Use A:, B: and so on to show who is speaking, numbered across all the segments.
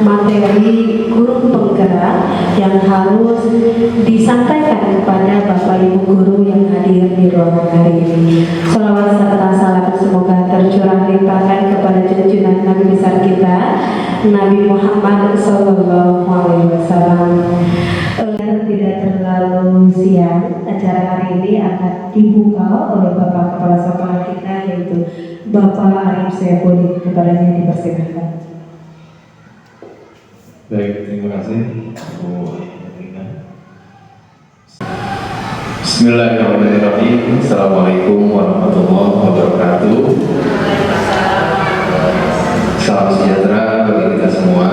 A: Materi guru penggerak yang harus disampaikan kepada Bapak Ibu guru yang hadir di ruangan hari ini. Sholawat serta salam semoga tercurah limpahkan kepada junjungan Nabi besar kita Nabi Muhammad Sallallahu Alaihi Wasallam. Tidak terlalu siang, acara hari ini akan dibuka oleh Bapak Kepala Sekolah kita, yaitu Bapak Arif Saifuddin. Kepadanya dipersilakan.
B: Baik, terima kasih. Bismillahirrahmanirrahim. Assalamualaikum warahmatullahi wabarakatuh. Salam sejahtera bagi kita semua.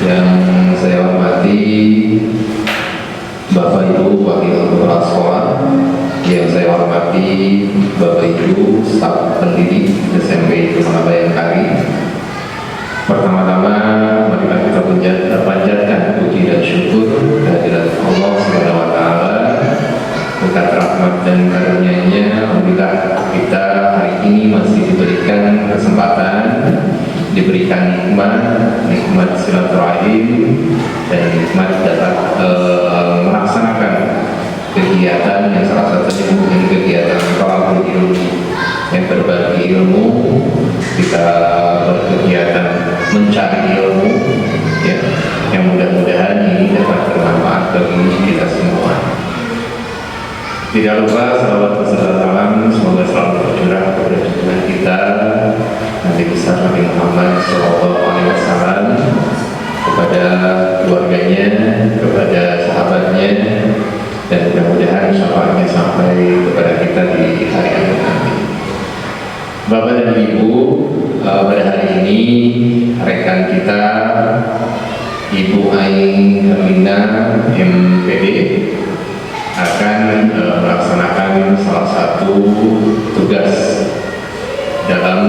B: Yang saya hormati Bapak Ibu Wakil Kepala Sekolah, yang saya hormati Bapak Ibu staf pendidik SMP Kemanabayan Kari. Pertama-tama marilah kita panjatkan puji dan syukur kehadirat Allah Subhanahu wa taala. Berkat rahmat dan karunia-Nya, alhamdulillah kita hari ini masih diberikan kesempatan, diberikan nikmat silaturahim dan nikmat dapat melaksanakan kegiatan yang salah satunya mungkin kegiatan thalabul ilmi, yang berbagi ilmu. Kita berkegiatan mencari ilmu, ya, yang mudah-mudahan ini dapat bermanfaat bagi kita semua. Tidak lupa salawat beserta salam semoga selalu tercurah kepada junjungan kita Nabi besar Nabi Muhammad Sallallahu Alaihi Wasallam, kepada keluarganya, kepada sahabatnya, dan mudah-mudahan syafaatnya sampai kepada kita di hari akhir nanti. Bapak dan Ibu, pada hari ini rekan kita Ibu Aing Herlina MPD akan melaksanakan salah satu tugas dalam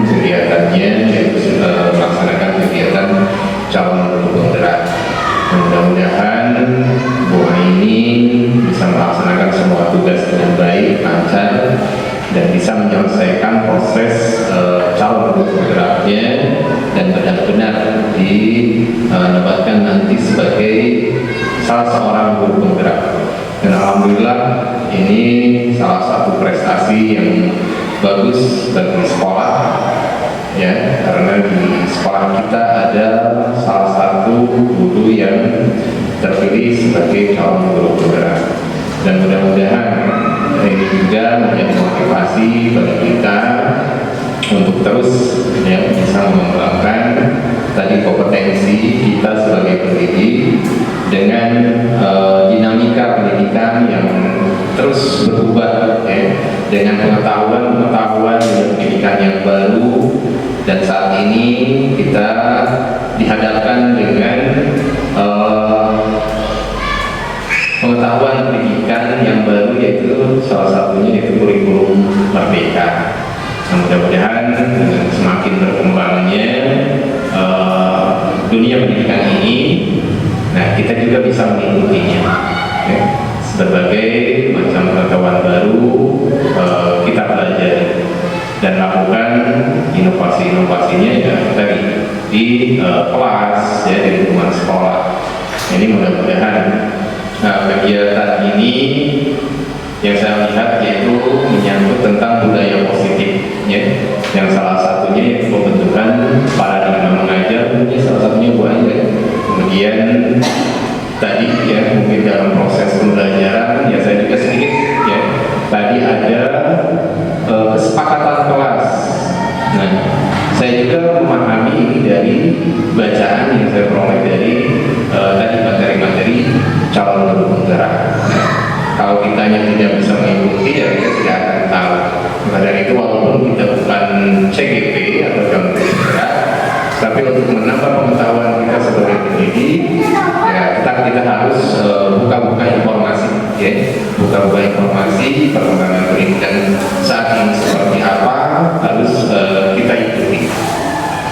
B: kegiatannya, yaitu melaksanakan kegiatan calon penggerak. Mudah-mudahan Bu Aing ini bisa melaksanakan semua tugas dengan baik, lancar, dan bisa menyelesaikan proses calon guru penggeraknya dan benar-benar dinobatkan nanti sebagai salah seorang guru penggerak. Dan alhamdulillah ini salah satu prestasi yang bagus bagi sekolah, ya, karena di sekolah kita ada salah satu guru yang terpilih sebagai calon guru penggerak. Dan mudah-mudahan ini juga menjadi motivasi bagi kita untuk terus, ya, bisa mengembangkan tadi kompetensi kita sebagai pendidik dengan dinamika pendidikan yang terus berubah, ya, dengan pengetahuan pendidikan yang baru. Dan saat ini kita dihadapkan dengan pengetahuan pendidikan yang baru, yaitu salah satunya yaitu kurikulum merdeka. Nah, mudah-mudahan dengan semakin berkembangnya dunia pendidikan ini, nah, kita juga bisa mengikutinya, ya. Berbagai macam pengetahuan baru kita pelajari dan lakukan inovasi-inovasinya, ya, tadi di kelas, ya, di lingkungan sekolah. Ini mudah-mudahan kegiatan ini yang saya lihat yaitu menyangkut tentang budaya positif, ya. Yang salah satunya yaitu pembentukan paradigma mengajar, ini salah satunya Bu Anja. Kemudian tadi ya mungkin dalam proses pembelajaran ya saya juga sedikit ya tadi ada kesepakatan kelas. Nah, saya juga memahami ini dari bacaan yang saya peroleh dari tadi materi-materi calon guru penggerak. Kalau kitanya tidak bisa mengikuti ya kita tidak akan tahu. Maka dari itu walaupun kita bukan CGP atau calon guru penggerak, tapi untuk menambah pengetahuan kita sebagai pendidik, ya kita harus buka-buka informasi, ya, buka-buka informasi perkembangan pendidikan saat ini seperti apa harus kita ikuti.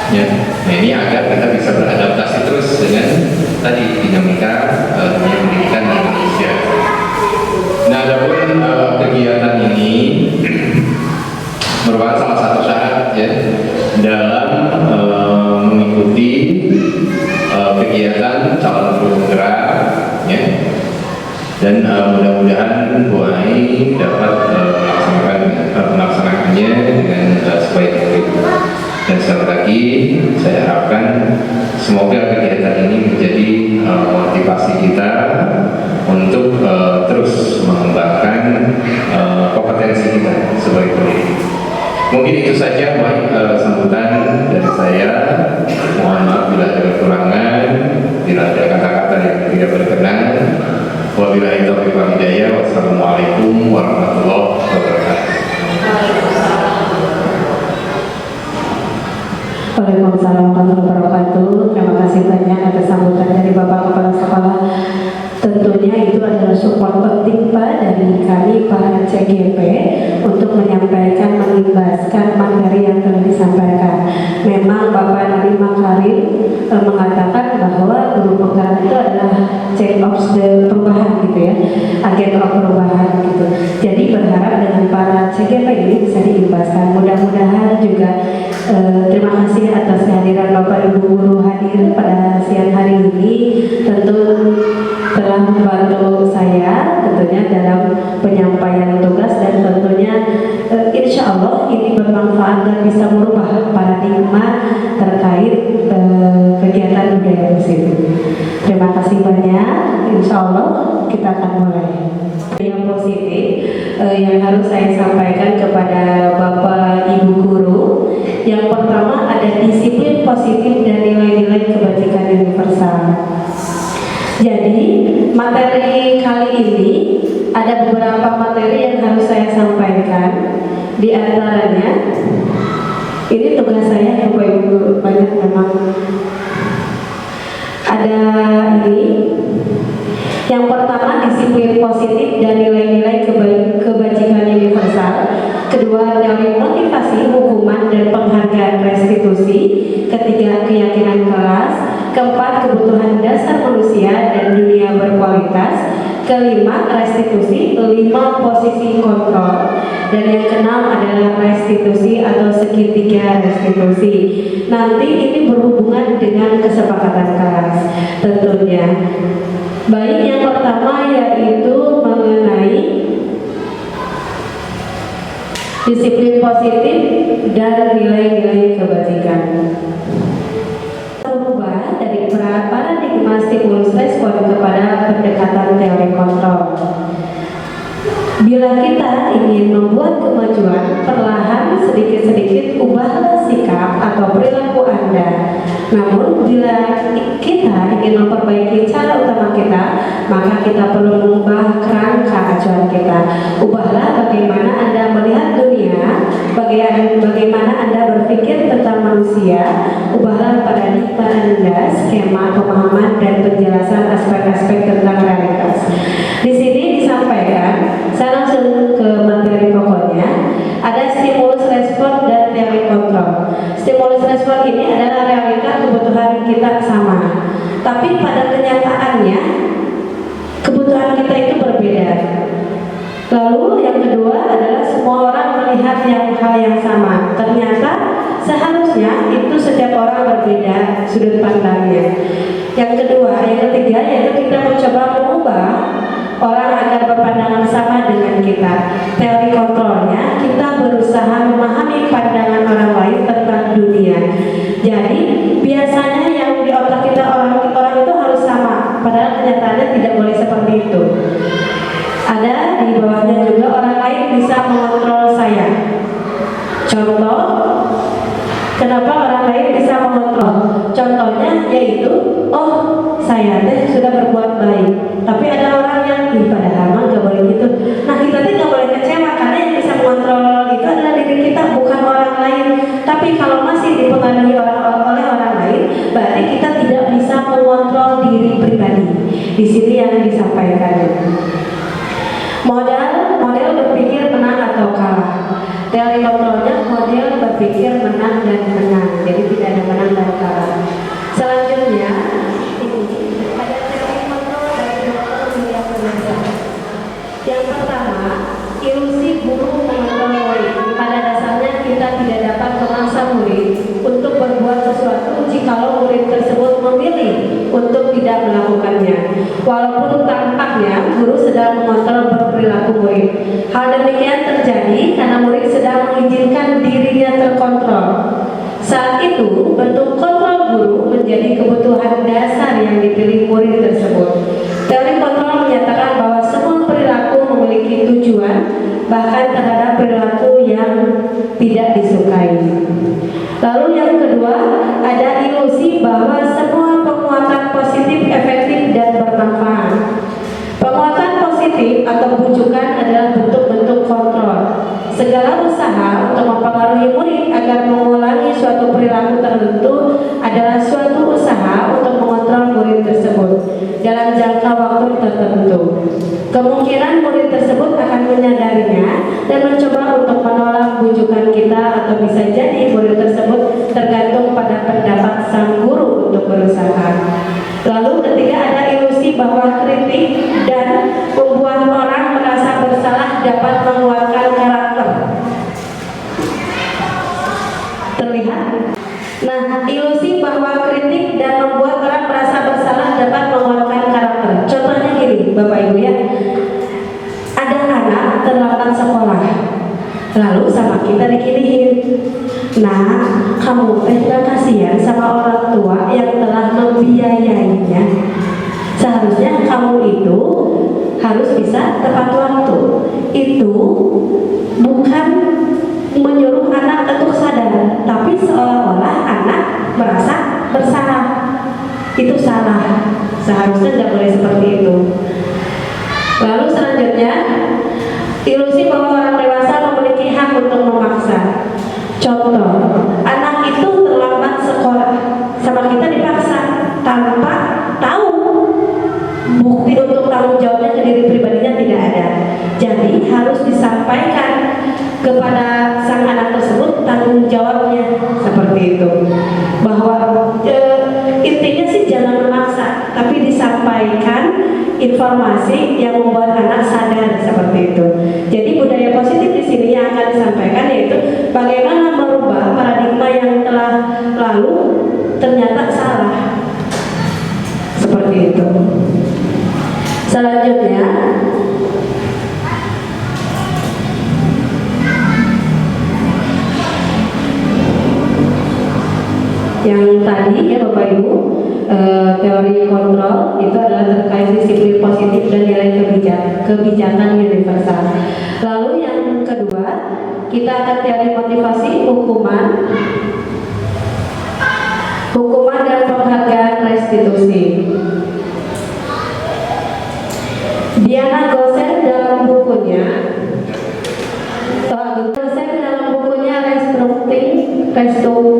B: Ya, nah ini agar kita bisa beradaptasi terus dengan tadi dinamika dunia pendidikan di Indonesia. Nah, adapun kegiatan ini merupakan salah satu syarat ya dalam mengikuti kegiatan calon guru penggerak ya, dan mudah-mudahan Bu Ai dapat melaksanakannya dengan sebaik mungkin. Dan sekali lagi saya harapkan semoga kegiatan ini menjadi motivasi kita untuk terus mengembangkan kompetensi kita sebagai pendidik. Mungkin itu saja baik sambutan dari saya. Mohon maaf bila ada kekurangan, bila ada kata-kata yang tidak berkenan. Wabillahi taufiq wal hidayah. Wassalamualaikum warahmatullahi wabarakatuh.
A: Waalaikumsalam warahmatullahi wabarakatuh. Terima kasih banyak atas sambutan dari Bapak Kepala Sekolah. Tentunya itu adalah support penting Pak dari kami para CGP untuk menyampaikan, mengimbaskan materi yang telah disampaikan. Memang Bapak Nadiem Makarim mengatakan bahwa guru penggerak itu adalah change of the perubahan gitu ya, agen of perubahan gitu. Jadi berharap dengan para CGP ini bisa diimbaskan. Mudah-mudahan juga terima kasih atas kehadiran Bapak Ibu guru hadir pada siang hari ini. Tentu telah membantu saya tentunya dalam penyampaian tugas dan tentunya insya Allah ini bermanfaat dan bisa merubah paradigma terkait kegiatan budaya positif. Terima kasih banyak. Insya Allah kita akan mulai. Yang positif yang harus saya sampaikan kepada Bapak Ibu guru, yang pertama ada disiplin positif dan nilai-nilai kebajikan universal. Jadi materi kali ini ada beberapa materi yang harus saya sampaikan. Di antaranya ini tugas saya Bapak Ibu guru, banyak memang. Ada ini. Yang pertama disiplin positif dan nilai-nilai kebajikan universal. Kedua teori motivasi, hukuman dan penghargaan restitusi. Ketiga keyakinan kelas. Keempat kebutuhan dasar manusia dan dunia berkualitas. Kelima restitusi. Kelima posisi kontrol. Dan yang keenam adalah restitusi atau segitiga restitusi. Nanti ini berhubungan dengan kesepakatan kelas tentunya. Baik, yang pertama yaitu mengenai disiplin positif dan nilai-nilai kebajikan. Berubah dari paradigma stimulus respon kepada pendekatan teori kontrol. Bila kita ingin membuat kemajuan, perlahan sedikit-sedikit ubahlah sikap atau perilaku Anda. Namun bila kita ingin memperbaiki cara utama kita, maka kita perlu mengubah kerangka acuan kita. Ubahlah bagaimana Anda melihat dunia, bagaimana Anda berpikir tentang manusia. Ubahlah paradigma Anda, skema pemahaman dan penjelasan aspek-aspek tentang realitas. Di sini disampaikan, saya langsung ke materi pokoknya. Ada stimulus respon dan teori kontrol. Stimulus respon ini adalah realita kebutuhan kita sama, tapi pada kenyataannya kebutuhan kita itu berbeda. Lalu yang kedua adalah semua orang melihat hal yang sama. Ternyata seharusnya itu setiap orang berbeda sudut pandangnya. Yang ketiga yaitu kita mencoba mengubah orang agar berpandangan sama dengan kita. Teori kontrolnya, kita berusaha memahami pandangan orang lain tentang dunia. Jadi biasanya yang di otak kita orang itu harus sama, padahal kenyataannya tidak boleh seperti itu. Ada di bawahnya juga, orang lain bisa mengontrol saya. Contoh, kenapa orang lain bisa mengontrol? Contohnya yaitu, oh saya teh sudah berbuat baik, tapi ada orang yang padahal mah gak boleh gitu. Nah kita teh gak boleh kecewa, karena yang bisa mengontrol itu adalah diri kita, bukan orang lain. Tapi kalau masih dipengaruhi oleh orang lain, berarti kita tidak bisa mengontrol diri pribadi. Di sini yang disampaikan. Model berpikir menang atau kalah. Teori kontrolnya model berpikir menang dan menang. Jadi tidak ada menang dan kalah. Selanjutnya ini ada teori kontrol dari Dr. William Penasa. Yang pertama, ilusi guru mengontrol murid. Pada dasarnya kita tidak dapat memaksa murid untuk berbuat sesuatu jikalau murid tersebut memilih untuk tidak melakukannya. Walaupun tampaknya guru sedang mengontrol perilaku murid. Hal demikian terjadi karena murid sedang mengizinkan dirinya terkontrol. Saat itu, bentuk kontrol guru menjadi kebutuhan dasar yang dipilih murid tersebut. Teori kontrol menyatakan bahwa semua perilaku memiliki tujuan, bahkan terhadap perilaku yang tidak disukai. Lalu yang kedua, ada ilusi bahwa semua penguatan positif efektif dan bermanfaat. Penguatan positif atau bujukan adalah bentuk-bentuk kontrol. Segala usaha untuk mempengaruhi murid agar mengulangi suatu perilaku tertentu adalah suatu usaha untuk mengontrol murid tersebut dalam jangka waktu tertentu. Kemungkinan murid tersebut akan menyadarinya dan mencoba untuk menolak bujukan kita, atau bisa jadi murid tersebut tergantung pada pendapat sang guru untuk berusaha. Lalu ketiga, ada ilusi bahwa kritik dan membuat orang merasa bersalah dapat menguatkan karakter. Terlihat? Nah, ilusi bahwa kritik dan membuat orang merasa bersalah dapat menguatkan karakter. Contohnya gini, Bapak Ibu ya. Ada anak terlambat sekolah, lalu sama kita dikirihin. Nah, kamu gak kasihan sama orang tua yang telah membiayainya? Seharusnya kamu itu harus bisa tepat waktu. Itu bukan menyuruh anak untuk sadar, tapi seolah-olah anak merasa bersalah. Itu salah. Seharusnya tidak boleh seperti itu. Lalu selanjutnya, ilusi bahwa orang dewasa memiliki hak untuk memaksa. Contoh, anak itu terlambat sekolah, sama kita dipaksa tanpa tahu. Bukti untuk tanggung jawabnya ke diri pribadinya tidak ada. Jadi harus disampaikan kepada sang anak tersebut tanggung jawabnya, seperti itu. Bahwa intinya sih jangan memaksa, tapi disampaikan informasi yang membuat anak sadar, seperti itu. Jadi budaya positif di sini yang akan disampaikan yaitu bagaimana merubah paradigma yang telah lalu ternyata salah, seperti itu. Selanjutnya, yang tadi ya Bapak Ibu, teori kontrol itu adalah terkait disiplin positif dan nilai kebijakan universal. Lalu yang kedua, kita akan teori motivasi, hukuman dan penghargaan restitusi. Diana Gosen dalam bukunya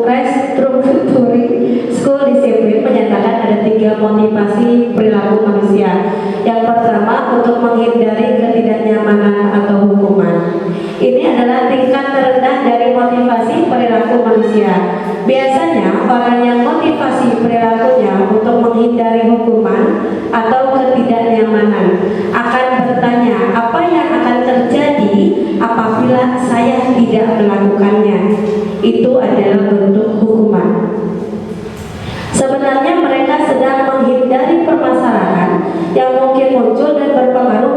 A: Restructuring School Discipline menyatakan ada 3 motivasi perilaku manusia. Yang pertama, untuk menghindari ketidaknyamanan atau hukuman. Ini adalah tingkat terendah dari motivasi perilaku manusia. Biasanya orang yang motivasi perilakunya untuk menghindari hukuman atau ketidaknyamanan akan bertanya, apa yang akan terjadi apabila saya tidak melakukannya? Itu adalah bentuk hukuman. Sebenarnya mereka sedang menghindari permasalahan yang mungkin muncul dan berpengaruh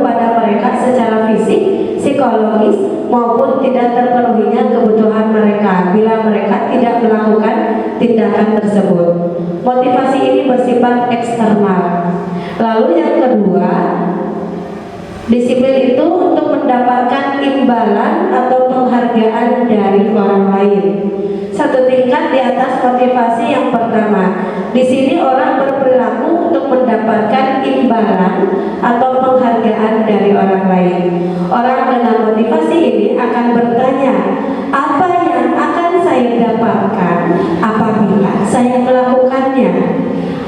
A: psikologis maupun tidak terpenuhinya kebutuhan mereka bila mereka tidak melakukan tindakan tersebut. Motivasi ini bersifat eksternal. Lalu yang kedua, disiplin itu untuk mendapatkan imbalan atau penghargaan dari orang lain. Satu tingkat di atas motivasi yang pertama. Di sini orang berperilaku untuk mendapatkan imbalan atau penghargaan dari orang lain. Orang dengan motivasi ini akan bertanya, apa yang akan saya dapatkan apabila saya melakukannya?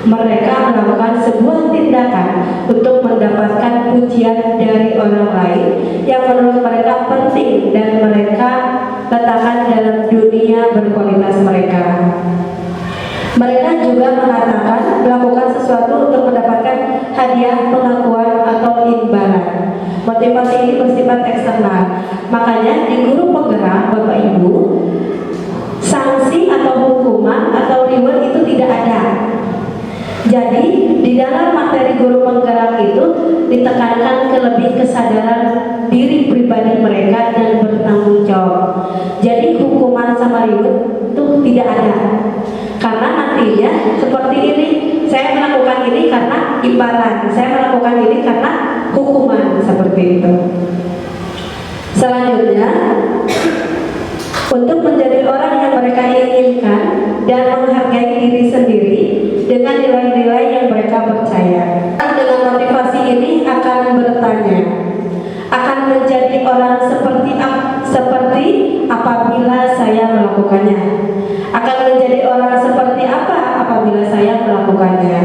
A: Mereka melakukan sebuah tindakan untuk mendapatkan pujian dari orang lain yang menurut mereka penting dan mereka letakkan dalam dunia berkualitas mereka. Mereka juga mengatakan melakukan sesuatu untuk mendapatkan hadiah, pengakuan atau imbalan. Motivasi ini bersifat eksternal. Makanya di guru penggerak, Bapak Ibu, sanksi atau hukuman atau reward itu tidak ada. Jadi di dalam materi guru penggerak itu ditekankan ke lebih kesadaran diri pribadi mereka dan bertanggung jawab. Jadi hukuman sama reward itu tidak ada. Karena nantinya seperti ini, saya melakukan ini karena imbalan, saya melakukan ini karena hukuman, seperti itu. Selanjutnya, untuk menjadi orang yang mereka inginkan dan menghargai diri sendiri dengan nilai-nilai yang mereka percaya. Dengan motivasi ini akan bertanya, akan menjadi orang seperti apabila saya melakukannya. Akan menjadi orang seperti apa apabila saya melakukannya.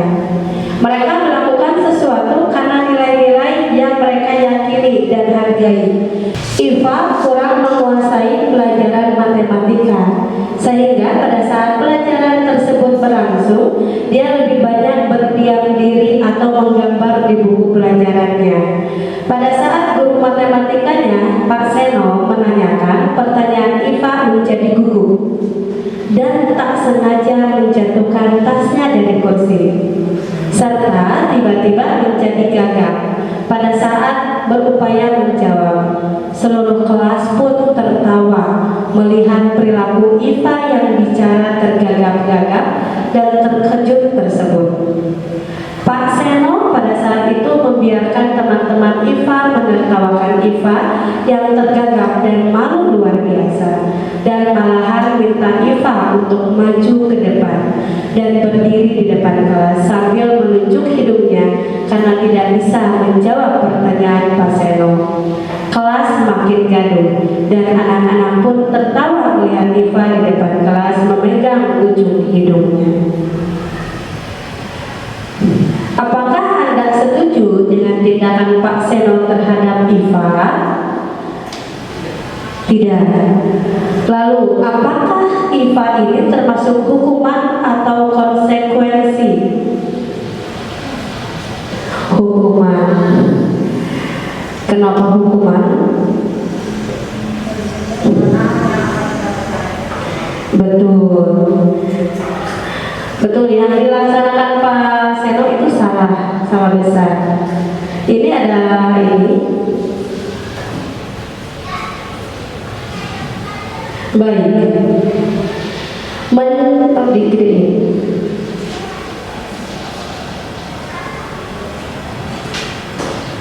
A: Mereka melakukan sesuatu karena nilai-nilai yang mereka yakini dan hargai. Iva kurang menguasai pelajaran matematika, sehingga pada saat pelajaran tersebut berlangsung, dia lebih banyak berdiam diri atau menggambar di buku pelajarannya. Pada saat guru matematikanya, Pak Seno, menanyakan, pertanyaan Iva menjadi gugup dan tak sengaja menjatuhkan tasnya dari kursi, serta tiba-tiba menjadi gagap pada saat berupaya menjawab. Seluruh kelas pun tertawa melihat perilaku Iva yang bicara tergagap-gagap dan terkejut tersebut. Pak Seno pada saat itu membiarkan teman-teman Iva menertawakan Iva yang tergagap dan malu luar biasa, dan malahan minta Iva untuk maju ke depan dan berdiri di depan kelas sambil menunjuk hidungnya karena tidak bisa menjawab pertanyaan Pak Seno. Kelas makin gaduh dan anak-anak pun tertawa melihat Iva di depan kelas memegang ujung hidungnya. Apakah Anda setuju dengan tindakan Pak Seno terhadap Iva? Tidak. Lalu, apakah Iva ini termasuk hukuman atau konsekuensi? Hukuman. Kenapa hukuman? Betul, yang dilaksanakan Pak Seno itu salah besar. Ini adalah baik mendidik.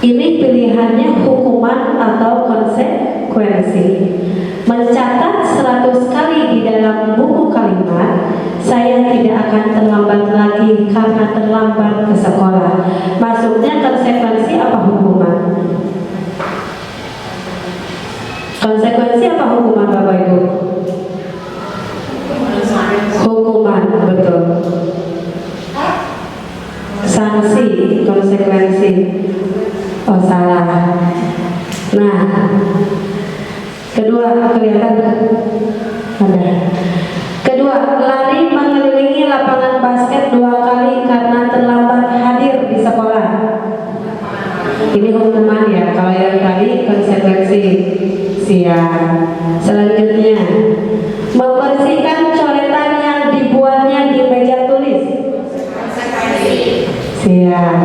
A: Ini pilihannya hukuman atau konsekuensi. Mencatat 100 kali di dalam buku kalimat, saya tidak akan terlambat lagi karena terlambat ke sekolah. Maksudnya konsekuensi apa hukuman? Konsekuensi apa hukuman, Bapak Ibu? Hukuman, betul. Sanksi, konsekuensi. Oh, salah. Nah, kedua, kelihatan ada. Kedua, lari mengelilingi lapangan basket 2 kali karena terlambat hadir di sekolah. Ini hukuman ya. Kalau yang tadi konsekuensi. Siap. Selanjutnya, membersihkan coretan yang dibuatnya di meja tulis. Siap.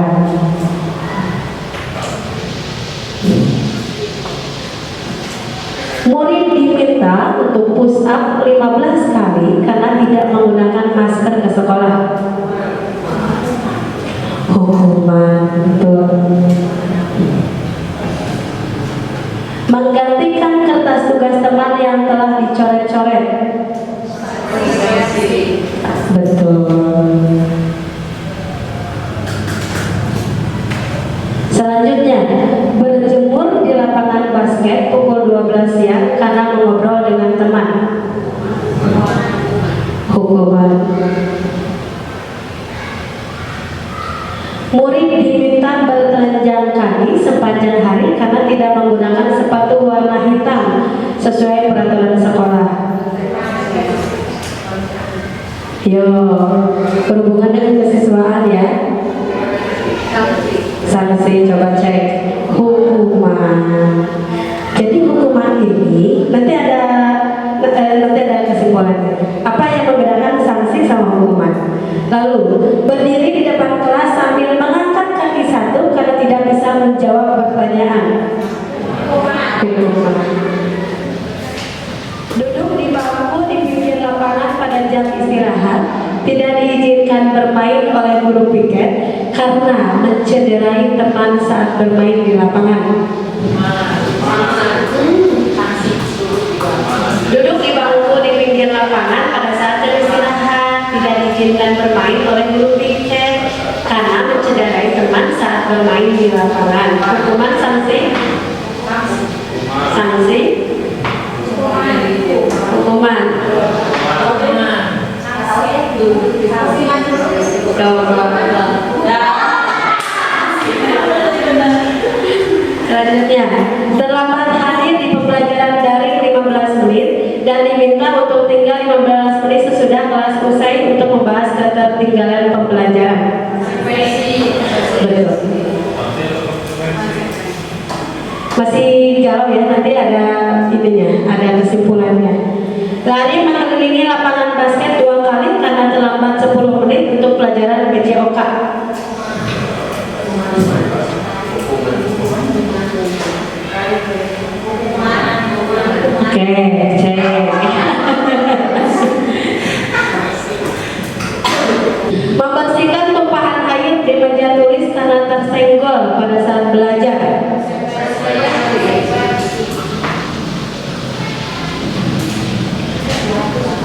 A: Murid diminta untuk push up 15 kali karena tidak menggunakan masker ke sekolah. Hukuman betul. Menggantikan kertas tugas teman yang telah dicoret-coret. Betul. Selanjutnya, berjemur di lapangan basket pukul 12 siang karena mengobrol dengan teman. Hukuman. Murid diminta bertelanjang kaki sepanjang hari karena tidak menggunakan sepatu warna hitam sesuai peraturan sekolah. Yo, berhubungan dengan kesiswaan ya. Sanksi, coba cek hukuman. Jadi hukuman ini nanti ada kesimpulannya. Apa yang membedakan sanksi sama hukuman? Lalu berdiri di depan kelas sambil mengangkat kaki satu karena tidak bisa menjawab pertanyaan. Hukuman. Duduk di bangku di pinggir lapangan pada jam istirahat, tidak diizinkan bermain oleh guru piket karena mencederai teman saat bermain di lapangan. Duduk di bangku di pinggir lapangan pada saat jam istirahat, tidak diizinkan bermain oleh guru piket karena mencederai teman saat bermain di lapangan. Hukuman sanksi? Sanksi? Hukuman. Selanjutnya, terlambat hadir di pembelajaran daring 15 menit dan diminta untuk tinggal 15 menit sesudah kelas usai untuk membahas ketertinggalan pembelajaran. Betul. Masih galau ya, nanti ada ininya, ada kesimpulannya. Lari mengelilingi lapangan basket 2 kali karena terlambat 10 menit untuk pelajaran BCOK. Oke, cek. Membersihkan tumpahan air di meja tulis karena tersenggol pada saat belajar.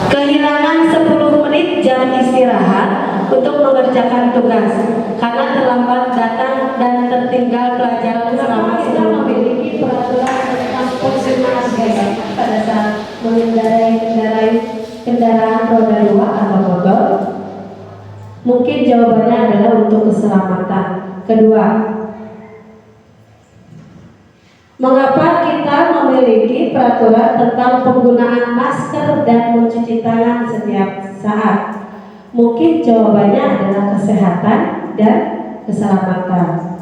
A: Kehilangan 10 menit jam istirahat untuk mengerjakan tugas karena terlambat datang dan tertinggal pelajaran selama 10 menit. Peraturan tentang penggunaan gaya pada saat mengendarai kendaraan roda 2 atau motor. Mungkin jawabannya adalah untuk keselamatan. Kedua, mengapa kita memiliki peraturan tentang penggunaan masker dan mencuci tangan setiap saat? Mungkin jawabannya adalah kesehatan dan keselamatan.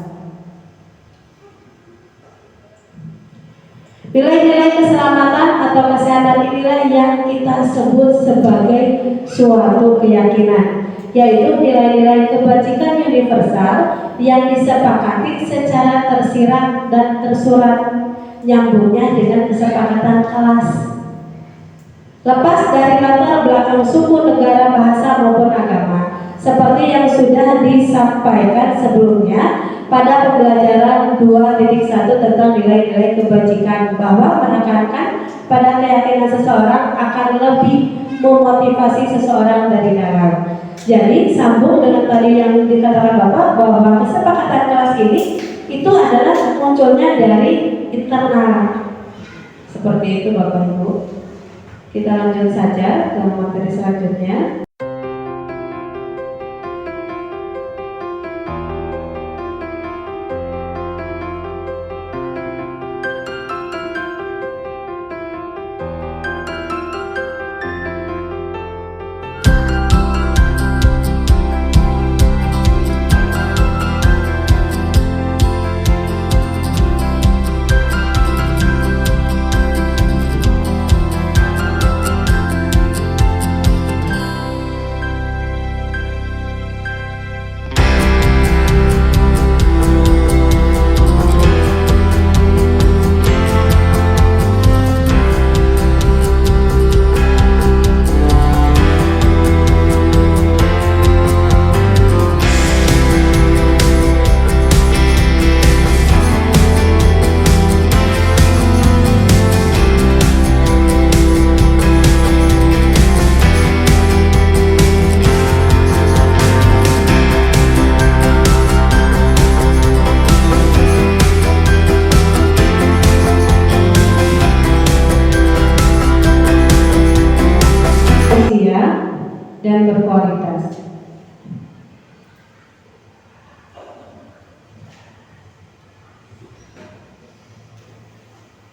A: Nilai-nilai keselamatan atau kesehatan inilah yang kita sebut sebagai suatu keyakinan, yaitu nilai-nilai kebajikan universal yang disepakati secara tersirat dan tersurat, nyambungnya dengan kesepakatan kelas. Lepas dari latar belakang suku, negara, bahasa maupun agama, seperti yang sudah disampaikan sebelumnya pada pembelajaran 2.1 tentang nilai-nilai kebajikan, bahwa menekankan pada keyakinan seseorang akan lebih memotivasi seseorang dari dalam. Jadi sambung dengan tadi yang dikatakan Bapak bahwa kesepakatan kelas ini itu adalah munculnya dari internal. Seperti itu Bapak Ibu. Kita lanjut saja ke materi selanjutnya. yang berkualitas.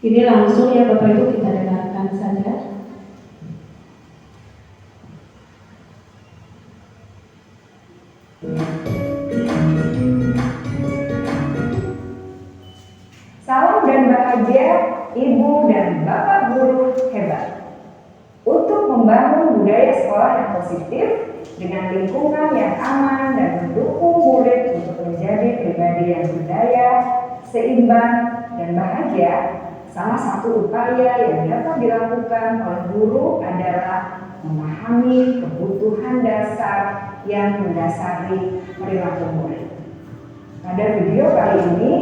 A: Ini langsung ya Bapak Ibu, kita dengarkan saja.
C: Salam dan bahagia Ibu dan Bapak guru hebat. Untuk membangun budaya sekolah yang positif dengan lingkungan yang aman dan mendukung murid untuk menjadi pribadi yang berdaya, seimbang, dan bahagia, salah satu upaya yang dapat dilakukan oleh guru adalah memahami kebutuhan dasar yang mendasari perilaku murid. Pada video kali ini,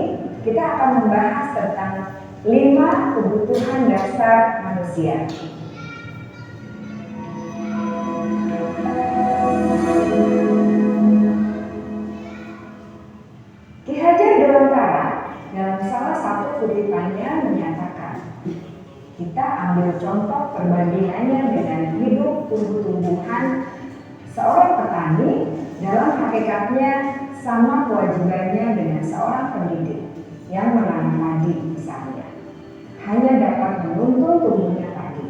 C: kita akan membahas tentang 5 kebutuhan dasar manusia. Ki Hajar Dewantara dalam salah satu kutipannya menyatakan, kita ambil contoh perbandingannya dengan hidup tumbuh-tumbuhan. Seorang petani dalam hakikatnya sama kewajibannya dengan seorang pendidik yang menanam padi misalnya. Hanya dapat menuntun tumbuhnya padi.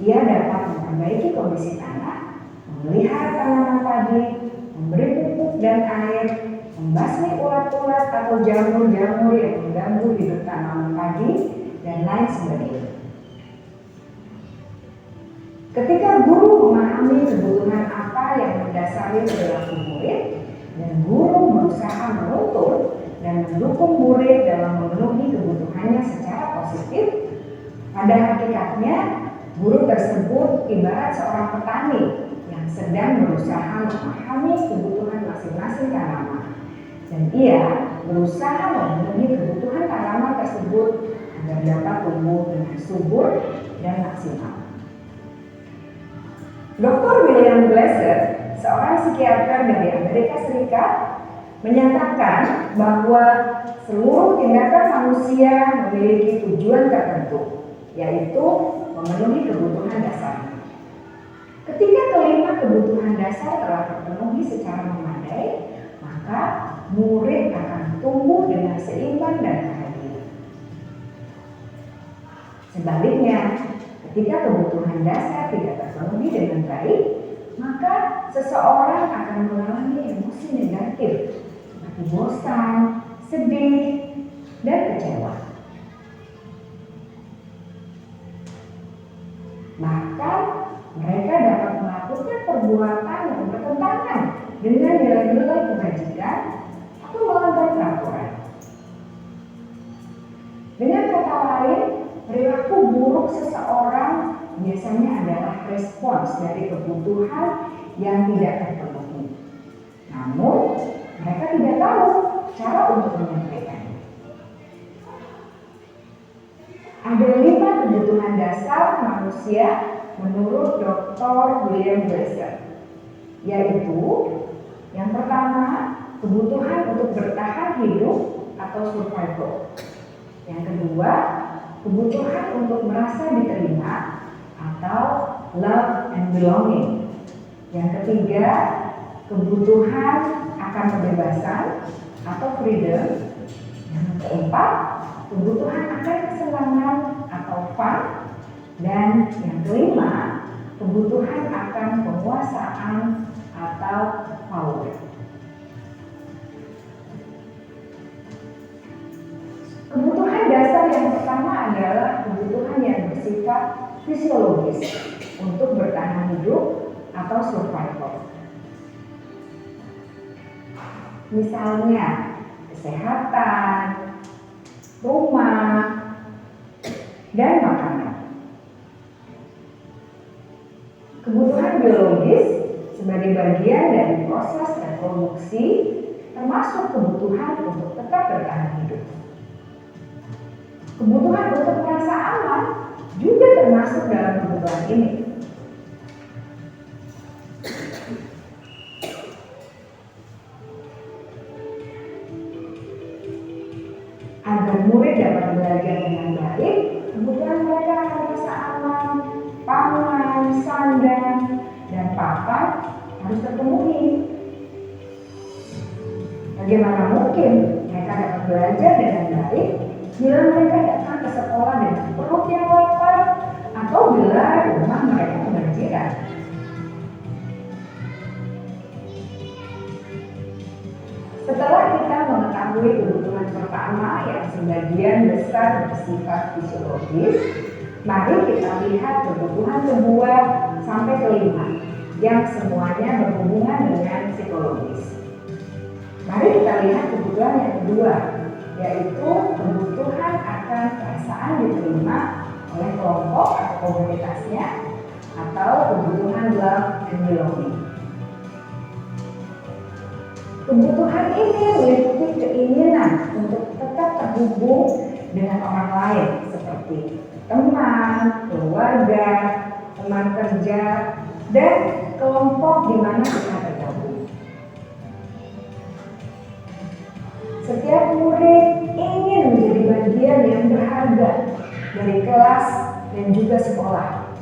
C: Ia dapat memperbaiki kondisi tanah, memelihara tanaman padi, memberi pupuk dan air, membasmi ulat-ulat atau jamur-jamur yang mengganggu hidup tanaman padi, dan lain sebagainya. Ketika guru memahami kebutuhan apa yang mendasari perilaku murid, dan guru berusaha menuntun dan mendukung murid dalam memenuhi kebutuhannya secara positif, pada hakikatnya guru tersebut ibarat seorang petani yang sedang berusaha memahami kebutuhan masing-masing tanaman, dan ia berusaha memenuhi kebutuhan tanaman tersebut agar dapat tumbuh dengan subur dan maksimal. Dr. William Glasser, seorang psikiater dari Amerika Serikat, menyatakan bahwa seluruh tindakan manusia memiliki tujuan tertentu, yaitu memenuhi kebutuhan dasar. Ketika kelima kebutuhan dasar telah terpenuhi secara memadai, maka murid akan tumbuh dengan seimbang dan bahagia. Sebaliknya, ketika kebutuhan dasar tidak terpenuhi dengan baik, maka seseorang akan mengalami emosi negatif seperti bosan, sedih, dan kecewa. Bahkan mereka dapat melakukan perbuatan yang bertentangan dengan nilai-nilai kebajikan atau melanggar peraturan. Dengan kata lain, perilaku buruk seseorang biasanya adalah respons dari kebutuhan yang tidak terpenuhi. Namun, mereka tidak tahu cara untuk menyampaikannya. Ada 5 kebutuhan dasar manusia menurut Dr. William Glasser, yaitu yang pertama, kebutuhan untuk bertahan hidup atau survival. Yang kedua, kebutuhan untuk merasa diterima atau love and belonging. Yang ketiga, kebutuhan akan kebebasan atau freedom. Yang keempat, kebutuhan akan kesenangan atau fun. Dan yang kelima, kebutuhan akan penguasaan atau power. Kebutuhan dasar yang pertama adalah kebutuhan yang bersifat fisiologis untuk bertahan hidup atau survival. Misalnya, kesehatan, rumah, dan makanan. Kebutuhan biologis sebagai bagian dari proses reproduksi termasuk kebutuhan untuk tetap bertahan hidup. Kebutuhan untuk merasa aman juga termasuk dalam kebutuhan ini. Agar murid dapat belajar dengan baik, kebutuhan mereka akan merasa aman, pangan, sandang, dan papan harus terpenuhi. Bagaimana mungkin mereka dapat belajar dengan baik bila mereka datang ke sekolah dengan perut yang lapar atau bila rumah mereka kebanjiran? Setelah kita mengetahui kebutuhan pertama yang sebagian besar bersifat fisiologis, mari kita lihat kebutuhan kedua sampai kelima yang semuanya berhubungan dengan psikologis. Mari kita lihat kebutuhan yang kedua, yaitu kebutuhan akan perasaan diterima oleh kelompok atau komunitasnya, atau kebutuhan love and belonging. Kebutuhan ini meliputi keinginan untuk tetap terhubung dengan orang lain seperti teman, keluarga, teman kerja, dan kelompok di mana kita tergabung. Setiap murid ingin menjadi bagian yang berharga dari kelas dan juga sekolah.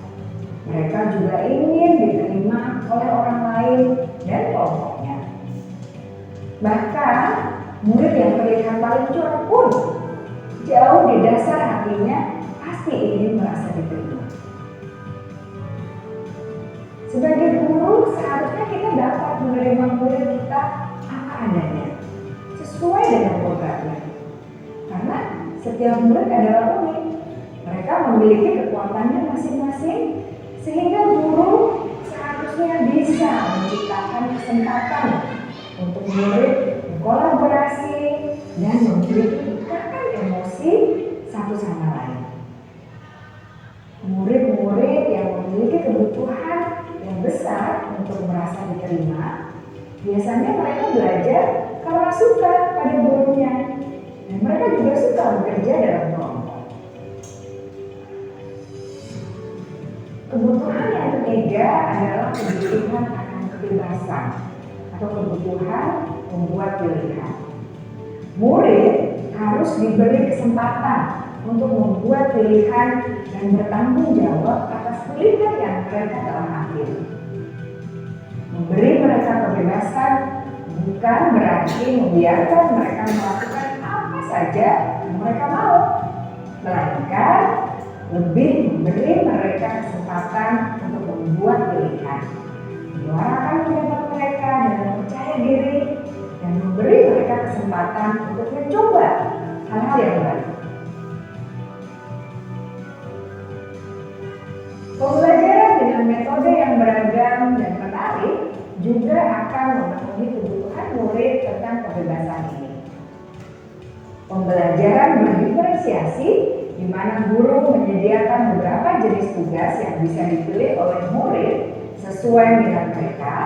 C: Mereka juga ingin diterima oleh orang lain dan kelompoknya. Bahkan, murid yang terlihat paling cuek pun jauh di dasar hatinya pasti ingin merasa diterima. Sebagai guru, seharusnya kita dapat menerima murid kita apa adanya, sesuai dengan programnya. Karena setiap murid adalah unik. Mereka memiliki kekuatannya masing-masing, sehingga guru seharusnya bisa menciptakan kesempatan untuk murid berkolaborasi dan memiliki ikatan emosi satu sama lain. Murid-murid yang memiliki kebutuhan yang besar untuk merasa diterima, biasanya mereka belajar karena suka pada gurunya, dan mereka juga suka bekerja dalam kelompok. Kebutuhan yang ketiga adalah kebutuhan akan kebebasan atau kebutuhan membuat pilihan. Murid harus diberi kesempatan untuk membuat pilihan dan bertanggung jawab atas pilihan yang mereka telah ambil. Memberi mereka kebebasan bukan berarti membiarkan mereka melakukan apa saja yang mereka mau, melainkan lebih memberi mereka kesempatan untuk membuat pilihan, menyuarakan pendapat mereka dengan percaya diri, dan memberi mereka kesempatan untuk mencoba hal-hal yang baru. Pembelajaran dengan metode yang beragam dan menarik juga akan memenuhi kebutuhan murid tentang kebebasan ini. Pembelajaran berdiferensiasi, di mana guru menyediakan beberapa jenis tugas yang bisa dipilih oleh murid sesuai minat mereka,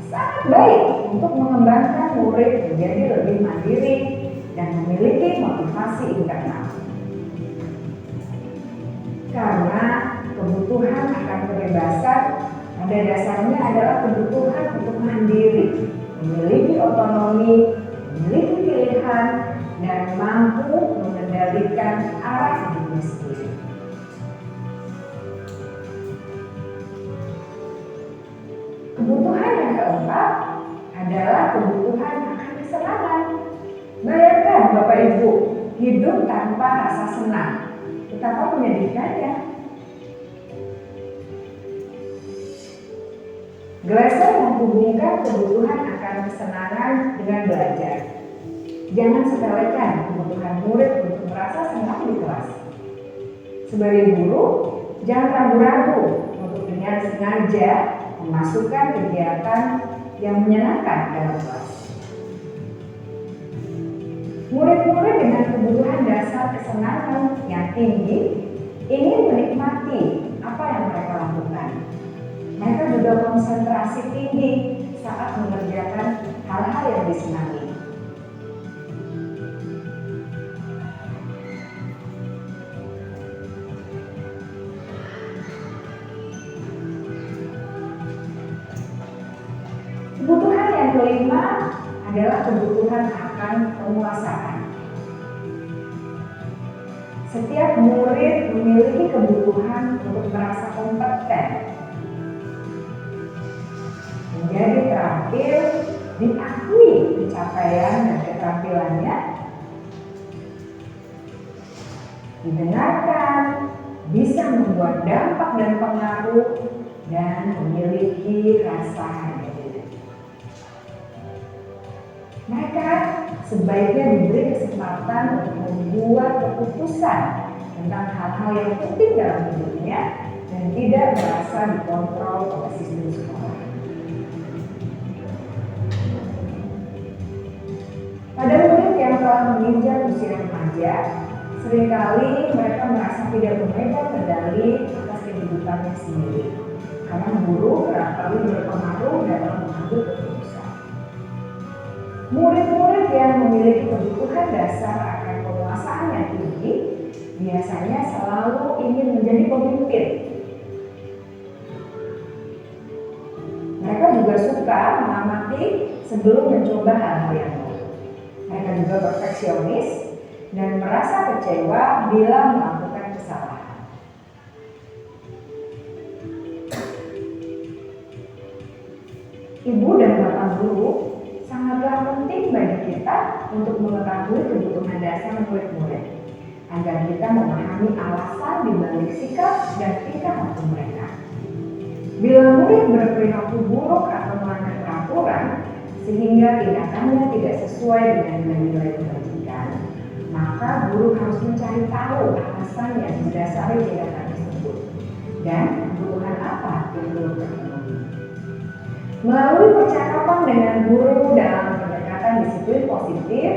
C: sangat baik untuk mengembangkan murid menjadi lebih mandiri dan memiliki motivasi internal. Karena kebutuhan akan kebebasan pada dasarnya adalah kebutuhan untuk mandiri, memiliki otonomi, memiliki pilihan, dan mampu mengendalikan arah hidupnya sendiri. Kebutuhan yang keempat adalah kebutuhan akan kesenangan. Bayangkan Bapak Ibu, hidup tanpa rasa senang, betapa menyedihkannya. Glasser menghubungkan kebutuhan akan kesenangan dengan belajar. Jangan sepelekan kebutuhan murid untuk merasa senang di kelas. Sebagai guru, jangan ragu-ragu untuk dengan sengaja memasukkan kegiatan yang menyenangkan dalam kelas. Murid-murid dengan kebutuhan dasar kesenangan yang tinggi ingin menikmati apa yang mereka lakukan. Mereka juga konsentrasi tinggi saat mengerjakan hal-hal yang disenangi. Kebutuhan yang kelima adalah kebutuhan akan penguasaan. Setiap murid memiliki kebutuhan untuk merasa kompeten, menjadi terampil, diakui pencapaian dan keterampilannya, didengarkan, bisa membuat dampak dan pengaruh, dan memiliki rasa harga diri. Mereka sebaiknya diberi kesempatan untuk membuat keputusan tentang hal-hal yang penting dalam hidupnya dan tidak merasa dikontrol oleh sistem sekolah. Pada murid yang telah menginjak usia remaja, seringkali mereka merasa tidak memegang kendali atas kehidupannya sendiri, karena guru kerap kali berpengaruh dalam mengambil keputusan. Murid-murid yang memiliki kebutuhan dasar akan penguasaan yang tinggi biasanya selalu ingin menjadi pemimpin. Mereka juga suka mengamati sebelum mencoba hal-hal yang baru. Mereka juga perfeksionis dan merasa kecewa bila melakukan kesalahan. Ibu dan bapak guru sangatlah penting bagi kita untuk mengetahui kebutuhan dasar murid-murid, agar kita memahami alasan dibalik sikap dan tingkah laku mereka. Bila murid berperilaku buruk atau melanggar peraturan, sehingga tindakannya tidak sesuai dengan nilai-nilai kebajikan, maka guru harus mencari tahu alasan yang mendasari tindakan tersebut dan kebutuhan apa yang belum terpenuhi. Melalui percakapan dengan guru dalam pendekatan disiplin positif,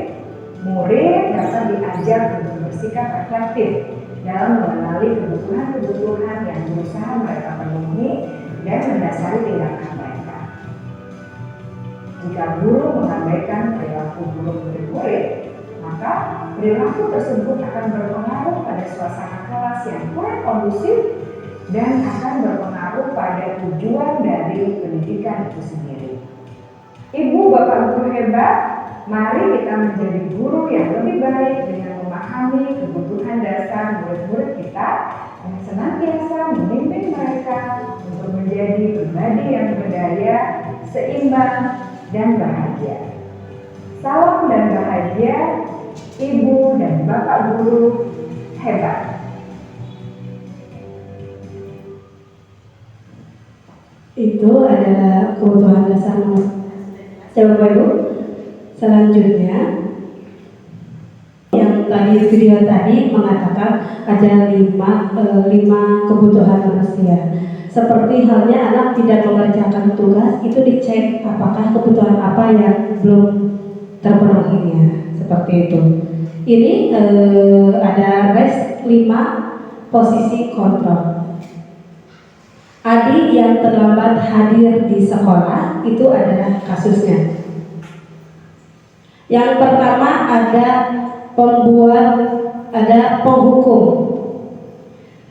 C: murid dapat diajar untuk bersikap reflektif dalam mengenali kebutuhan-kebutuhan yang berusaha mereka penuhi dan mendasari tindakan mereka. Jika guru mengabaikan perilaku buruk murid-murid, maka perilaku tersebut akan berpengaruh pada suasana kelas yang kurang kondusif dan akan berpengaruh pada tujuan dari pendidikan itu sendiri. Ibu bapak guru hebat, mari kita menjadi guru yang lebih baik dengan memahami kebutuhan dasar murid-murid kita dan senantiasa memimpin mereka untuk menjadi pribadi yang berdaya, seimbang, dan bahagia. Salam dan bahagia, ibu dan bapak guru hebat.
A: Itu adalah kebutuhan dasar Bapak Ibu. Selanjutnya, yang tadi video tadi mengatakan ada lima kebutuhan manusia. Seperti halnya anak tidak mengerjakan tugas, itu dicek apakah kebutuhan apa yang belum terpenuhinya, seperti itu. Ini ada rest 5 posisi kontrol. Adik yang terlambat hadir di sekolah, itu adalah kasusnya. Yang pertama ada penghukum.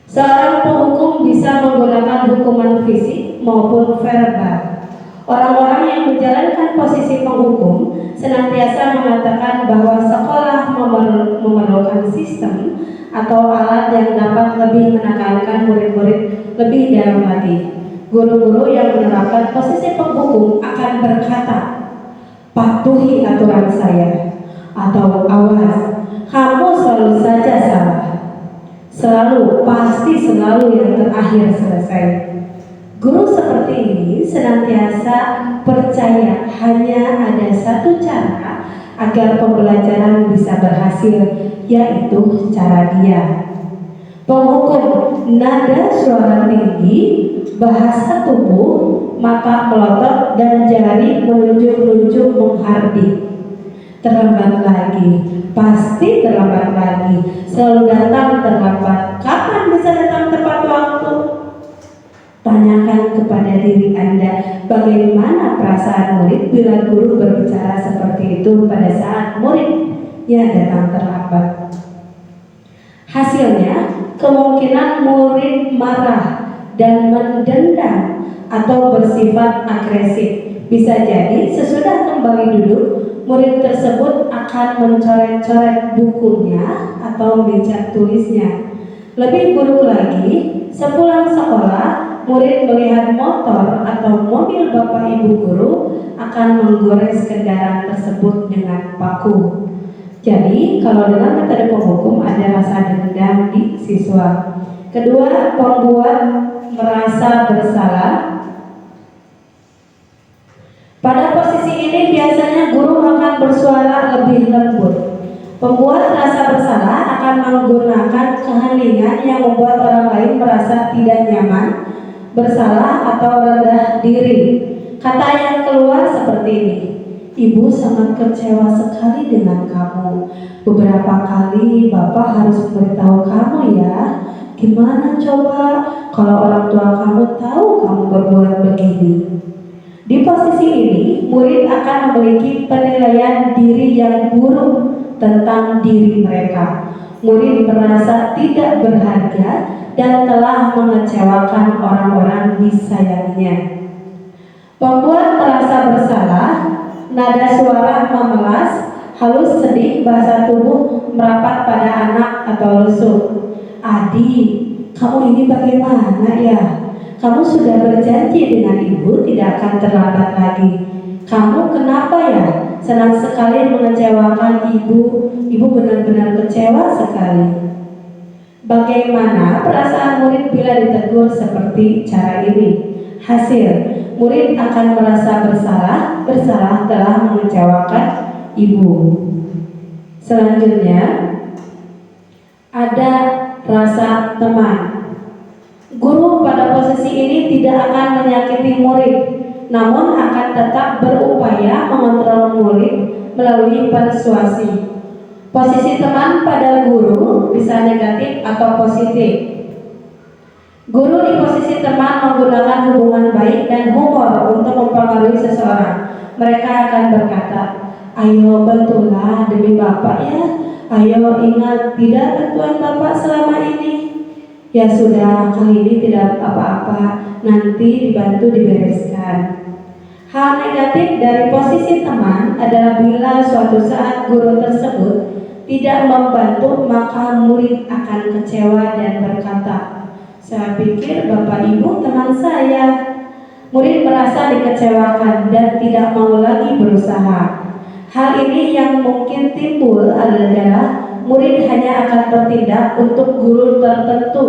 A: Seorang penghukum bisa menggunakan hukuman fisik maupun verbal. Orang-orang yang menjalankan posisi penghukum senantiasa mengatakan bahwa sekolah memerlukan sistem atau alat yang dapat lebih menekankan murid-murid lebih dalam lagi. Guru-guru yang menerapkan posisi penghukum akan berkata, "Patuhi aturan saya," atau "Awas, kamu selalu saja salah. Pasti selalu yang terakhir selesai." Guru seperti ini senantiasa percaya hanya ada satu cara agar pembelajaran bisa berhasil, yaitu cara dia. Penghukum nada suara tinggi, bahasa tubuh, mata melotot, dan jari menunjuk-nunjuk menghardik. Terlambat lagi, pasti terlambat lagi, selalu datang terlambat. Kapan bisa datang tepat waktu? Tanyakan kepada diri Anda, bagaimana perasaan murid bila guru berbicara seperti itu pada saat muridnya datang terlambat. Hasilnya, kemungkinan murid marah dan mendendam atau bersifat agresif. Bisa jadi sesudah kembali duduk, murid tersebut akan mencoret-coret bukunya atau meja tulisnya. Lebih buruk lagi, sepulang sekolah, murid melihat motor atau mobil bapak ibu guru akan menggores kendaraan tersebut dengan paku. Jadi, kalau dengan metode penghukum ada rasa dendam di siswa. Kedua, pembuat merasa bersalah. Pada posisi ini biasanya guru akan bersuara lebih lembut. Pembuat rasa bersalah akan menggunakan keheningan yang membuat orang lain merasa tidak nyaman, bersalah atau rendah diri. Kata yang keluar seperti ini: "Ibu sangat kecewa sekali dengan kamu. Beberapa kali Bapak harus memberitahu kamu ya. Gimana coba kalau orang tua kamu tahu kamu berbuat begini?" Di posisi ini, murid akan memiliki penilaian diri yang buruk tentang diri mereka. Murid merasa tidak berharga dan telah mengecewakan orang-orang disayanginya. Pembuat merasa bersalah, nada suara memelas, halus sedih, bahasa tubuh merapat pada anak atau lesu. "Adi, kamu ini bagaimana ya? Kamu sudah berjanji dengan ibu tidak akan terlambat lagi. Kamu kenapa ya? Senang sekali mengecewakan ibu. Ibu benar-benar kecewa sekali." Bagaimana perasaan murid bila ditegur seperti cara ini? Hasil, murid akan merasa bersalah telah mengecewakan ibu. Selanjutnya, ada rasa teman. Guru pada posisi ini tidak akan menyakiti murid, namun akan tetap berupaya mengontrol murid melalui persuasi. Posisi teman pada guru bisa negatif atau positif. Guru di posisi teman menggunakan hubungan baik dan humor untuk mempengaruhi seseorang. Mereka akan berkata, "Ayo bantulah demi Bapak ya. Ayo ingat tidak bantuan Bapak selama ini. Ya sudah, kali ini tidak apa-apa. Nanti dibantu dibereskan." Hal negatif dari posisi teman adalah bila suatu saat guru tersebut tidak membantu, maka murid akan kecewa dan berkata, "Saya pikir Bapak Ibu teman saya." Murid merasa dikecewakan dan tidak mau lagi berusaha. Hal ini yang mungkin timbul adalah murid hanya akan bertindak untuk guru tertentu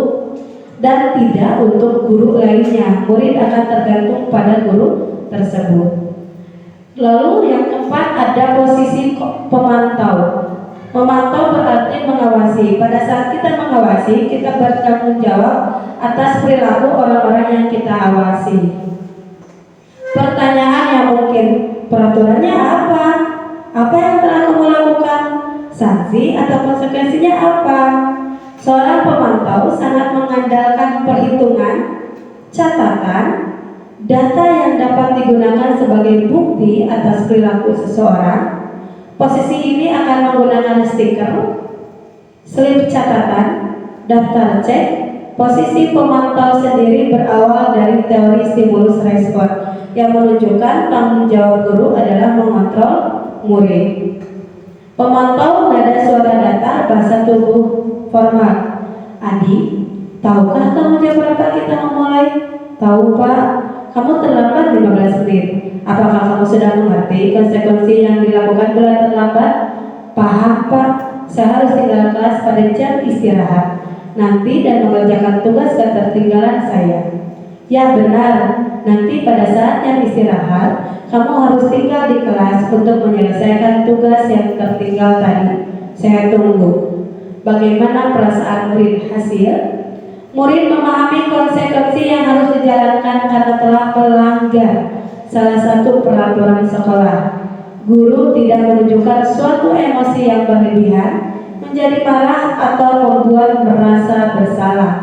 A: dan tidak untuk guru lainnya. Murid akan tergantung pada guru tersebut. Lalu yang keempat, ada posisi pemantau. Memantau berarti mengawasi. Pada saat kita mengawasi, kita bertanggung jawab atas perilaku orang-orang yang kita awasi. Pertanyaan yang mungkin, peraturannya apa? Apa yang telah kamu lakukan? Sanksi atau konsekuensinya apa? Seorang pemantau sangat mengandalkan perhitungan, catatan, data yang dapat digunakan sebagai bukti atas perilaku seseorang. Posisi ini akan menggunakan stiker, slip catatan, daftar cek. Posisi pemantau sendiri berawal dari teori stimulus respon yang menunjukkan tanggung jawab guru adalah mengontrol murid. Pemantau nada suara datar, bahasa tubuh formal. "Adi, tahukah kamu jam berapa kita memulai?" "Tahu Pak." "Kamu terlambat 15 menit. Apakah kamu sudah mengerti konsekuensi yang dilakukan bila terlambat?" "Paham Pak, saya harus tinggal kelas pada jam istirahat nanti dan mengerjakan tugas ketertinggalan saya." "Ya benar, nanti pada saat yang istirahat kamu harus tinggal di kelas untuk menyelesaikan tugas yang tertinggal tadi. Saya tunggu." Bagaimana perasaan murid? Hasil, murid memahami konsekuensi yang harus dijalankan karena telah melanggar salah satu peraturan sekolah. Guru tidak menunjukkan suatu emosi yang berlebihan, menjadi marah atau membuat merasa bersalah.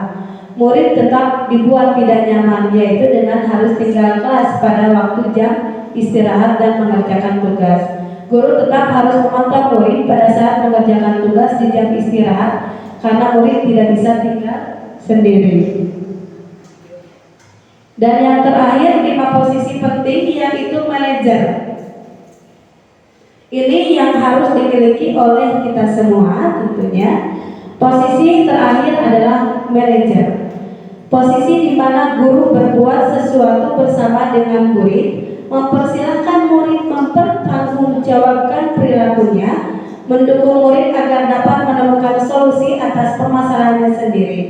A: Murid tetap dibuat tidak nyaman, yaitu dengan harus tinggal kelas pada waktu jam istirahat dan mengerjakan tugas. Guru tetap harus memantau murid pada saat mengerjakan tugas di jam istirahat karena murid tidak bisa tinggal sendiri. Dan yang terakhir, 5 posisi penting, yaitu manajer. Ini yang harus dimiliki oleh kita semua tentunya. Posisi terakhir adalah manajer. Posisi di di mana guru berbuat sesuatu bersama dengan murid, mempersilahkan murid mempertanggungjawabkan perilakunya, mendukung murid agar dapat menemukan solusi atas permasalahannya sendiri.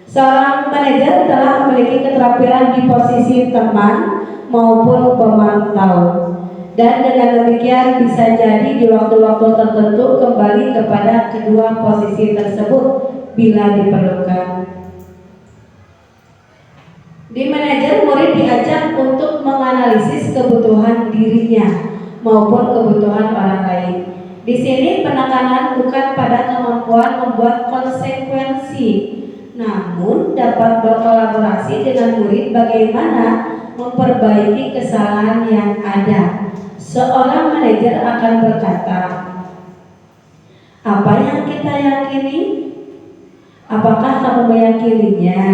A: Seorang manajer telah memiliki keterampilan di posisi teman maupun pemantau, dan dengan demikian bisa jadi di waktu-waktu tertentu kembali kepada kedua posisi tersebut bila diperlukan. Di manajer, murid diajak untuk menganalisis kebutuhan dirinya maupun kebutuhan orang lain. Di sini penekanan bukan pada kemampuan membuat konsekuensi, namun dapat berkolaborasi dengan murid bagaimana memperbaiki kesalahan yang ada. Seorang manajer akan berkata, apa yang kita yakini? Apakah kamu meyakininya?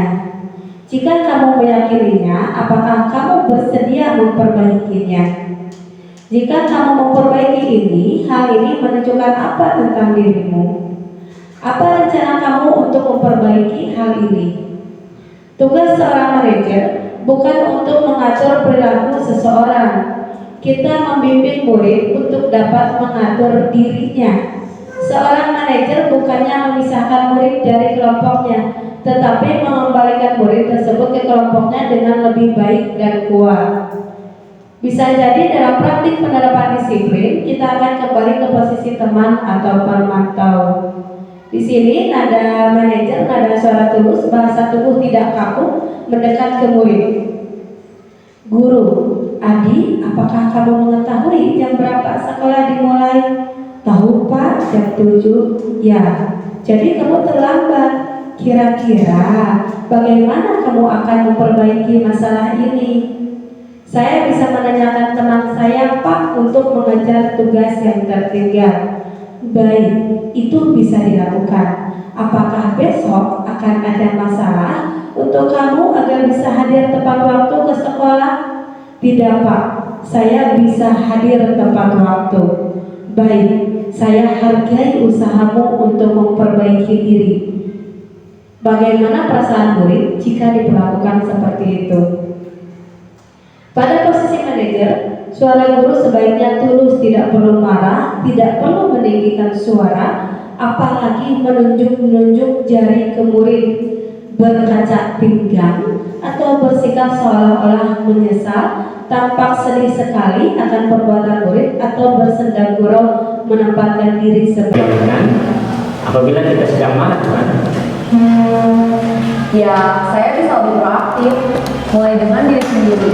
A: Jika kamu meyakininya, apakah kamu bersedia memperbaikinya? Jika kamu memperbaiki ini, hal ini menunjukkan apa tentang dirimu? Apa rencana kamu untuk memperbaiki hal ini? Tugas seorang manajer bukan untuk mengatur perilaku seseorang. Kita membimbing murid untuk dapat mengatur dirinya. Seorang manajer bukannya memisahkan murid dari kelompoknya, tetapi mengembalikan murid tersebut ke kelompoknya dengan lebih baik dan kuat. Bisa jadi dalam praktik penerapan disiplin, kita akan kembali ke posisi teman atau pemantau. Di sini nada manajer, nada suara tulus, bahasa tubuh tidak kaku, mendekat ke murid. Guru, Adi, apakah kamu mengetahui jam berapa sekolah dimulai? Tahu Pak, jam 7. Ya, jadi kamu terlambat. Kira-kira bagaimana kamu akan memperbaiki masalah ini? Saya bisa menanyakan teman saya Pak untuk mengejar tugas yang tertinggal. Baik, itu bisa dilakukan. Apakah besok akan ada masalah untuk kamu agar bisa hadir tepat waktu ke sekolah? Tidak Pak, saya bisa hadir tepat waktu. Baik, saya hargai usahamu untuk memperbaiki diri. Bagaimana perasaan murid jika diperlakukan seperti itu? Pada posisi manajer, suara guru sebaiknya tulus, tidak perlu marah, tidak perlu meninggikan suara, apalagi menunjuk-nunjuk jari ke murid, berkaca pinggang, atau bersikap seolah-olah menyesal, tampak sedih sekali akan perbuatan murid, atau bersenda gurau menempatkan diri sebagai
D: apabila kita sedang marah, kan?
E: Ya, saya bisa lebih proaktif, mulai dengan diri sendiri.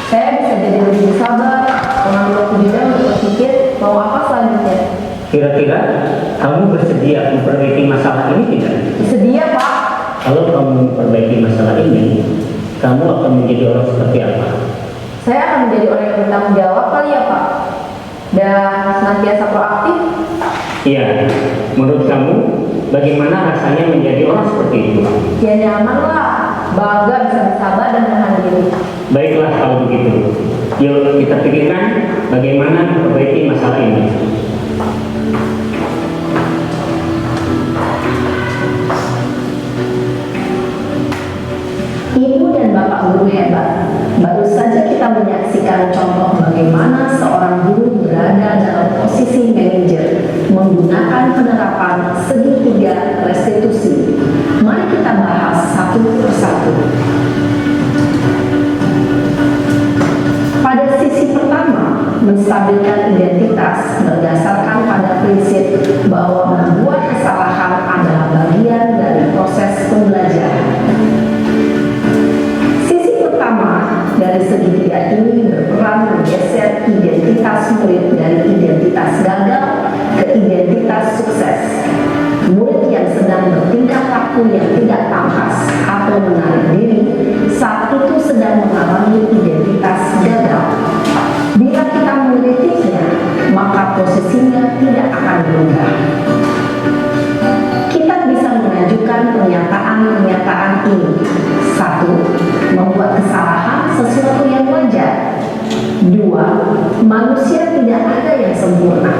E: Saya bisa jadi lebih sabar, mengambil waktu juga untuk berpikir mau apa selanjutnya.
D: Kira-kira kamu bersedia memperbaiki masalah ini tidak?
E: Sedia Pak.
D: Kalau kamu memperbaiki masalah ini, kamu akan menjadi orang seperti apa?
E: Saya akan menjadi orang yang bertanggung jawab kali ya Pak. Dan senantiasa proaktif.
D: Iya, menurut kamu bagaimana rasanya menjadi orang seperti itu?
E: Ya nyaman lah, bangga bisa bersabar dan menahan diri.
D: Baiklah kalau begitu. Yuk kita pikirkan bagaimana memperbaiki masalah ini.
F: Ibu dan Bapak guru hebat, baru saja kita menyaksikan contoh bagaimana seorang guru berada dalam posisi manajer menggunakan penerapan segitiga restitusi. Mari kita bahas satu persatu. Pada sisi pertama, menstabilkan identitas berdasarkan pada prinsip bahwa membuat kesalahan adalah bagian dari proses pembelajaran. Dari segitiga ini berperan menggeser identitas murid dari identitas gagal ke identitas sukses. Murid yang sedang bertingkah laku yang tidak pantas atau menarik diri saat itu sedang mengalami identitas gagal. Bila kita mengkritiknya, maka posisinya tidak akan berubah. Kita bisa mengajukan pernyataan-pernyataan ini. 1. Membuat kesalahan sesuatu yang wajar. 2. Manusia tidak ada yang sempurna.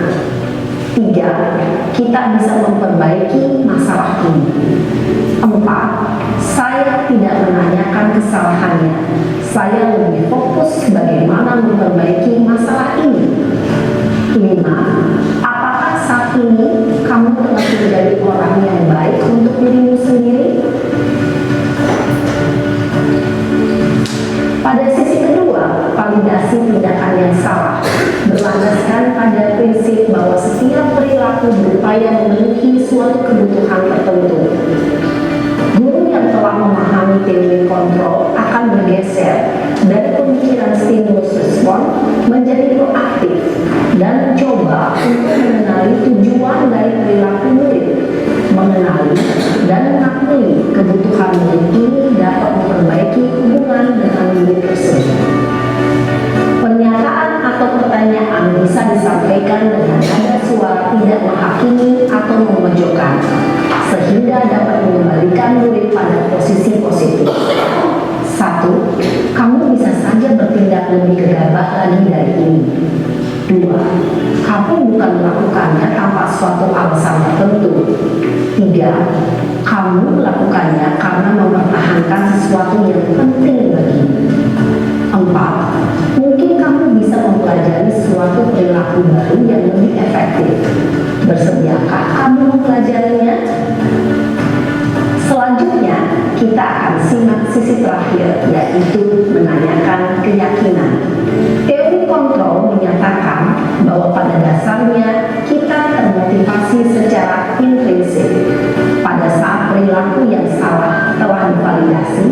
F: 3. Kita bisa memperbaiki masalah ini. 4. Saya tidak menanya kesalahannya. Saya lebih fokus bagaimana memperbaiki masalah ini. 5. Apakah saat ini kamu telah menjadi orang yang baik untuk dirimu sendiri? Pada sisi kedua, validasi tindakan yang salah berlandaskan pada prinsip bahwa setiap perilaku berupaya memenuhi suatu kebutuhan tertentu. Guru yang telah memahami teknik kontrol akan bergeser dari pemikiran stimulus respon menjadi proaktif dan mencoba untuk mengenali tujuan dari perilaku murid, mengenali dan mengakui kebutuhan murid ini dapat memperbaiki hubungan dengan murid tersebut. Pernyataan atau pertanyaan bisa disampaikan dengan nada suara tidak menghakimi atau memojokkan, sehingga dapat mengembalikan murid pada posisi positif. 1. Kamu bisa saja bertindak lebih gegabah lagi dari ini. 2. Kamu bukan melakukannya tanpa suatu alasan tertentu. 3. Kamu melakukannya karena mempertahankan sesuatu yang penting bagimu. 4. Mungkin kamu bisa mempelajari suatu perilaku baru yang lebih efektif. Bersediakah kamu mempelajarinya? Selanjutnya, kita akan simak sisi terakhir, yaitu menanyakan keyakinan. Teori kontrol menyatakan bahwa pada dasarnya kita termotivasi secara intrinsik. Pada saat perilaku yang salah telah divalidasi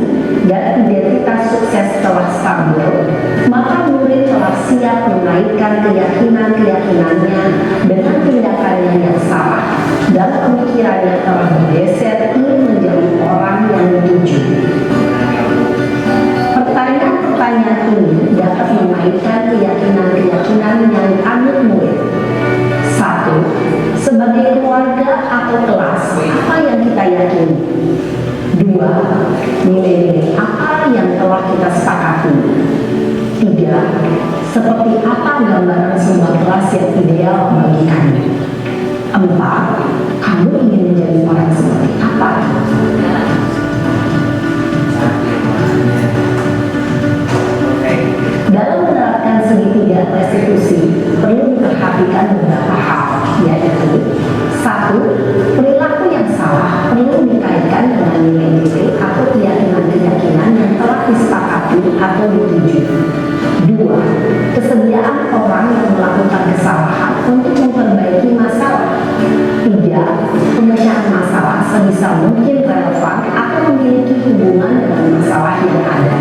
F: dan identitas sukses telah stabil, maka murid telah siap menaikkan keyakinan-keyakinannya dengan tindakannya yang salah dan pemikirannya telah bergeser ingin menjadi orang yang dituju. Pertanyaan-pertanyaan ini dapat menaikkan keyakinan-keyakinan yang dianut murid. 1. Sebagai keluarga atau kelas, apa yang kita yakini? 2. Nilai-nilai apa yang telah kita sepakati? 3. Seperti apa gambaran sebuah kelas yang ideal bagi kami? 4. Kamu ingin menjadi orang seperti apa? Dalam menerapkan segitiga restitusi, perlu diperhatikan beberapa hal, yaitu 1. Perilaku yang salah perlu dikaitkan dengan nilai-nilai atau keyakinan-keyakinan yang telah disepakati atau dituju. 2. Kesediaan orang yang melakukan kesalahan untuk memperbaiki masalah. 3. Pemecahan masalah sebisa mungkin relevan atau memiliki hubungan dengan masalah yang ada.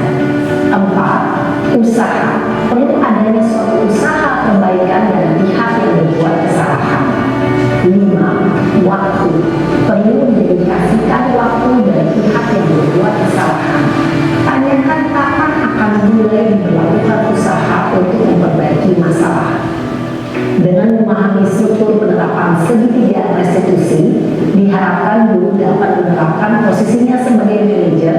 F: 4. Usaha. Perlu adanya suatu usaha perbaikan dari pihak yang berbuat kesalahan. 5. Waktu. Perlu didedikasikan waktu dari pihak yang berbuat kesalahan. Tanyakan kapan akan mulai diberlakukan usaha untuk memperbaiki masalah. Dengan memahami struktur penerapan segitiga restitusi, diharapkan guru dapat menerapkan posisinya sebagai manajer